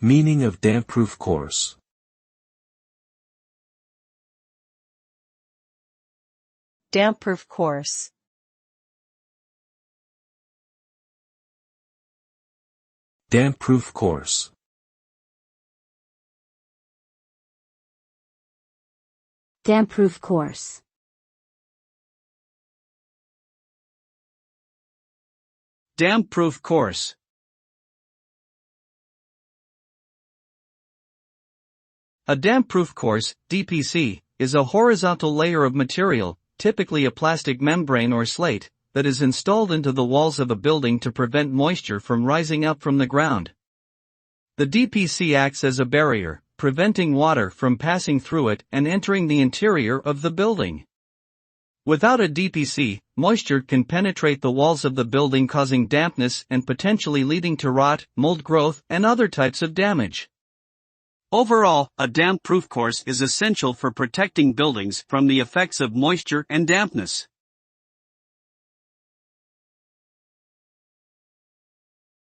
Meaning of damp-proof course. Damp-proof course. Damp-proof course. Damp-proof course. Damp-proof course. A damp-proof course, DPC, is a horizontal layer of material, typically a plastic membrane or slate, that is installed into the walls of a building to prevent moisture from rising up from the ground. The DPC acts as a barrier, preventing water from passing through it and entering the interior of the building. Without a DPC, moisture can penetrate the walls of the building, causing dampness and potentially leading to rot, mold growth, and other types of damage. Overall, a damp-proof course is essential for protecting buildings from the effects of moisture and dampness.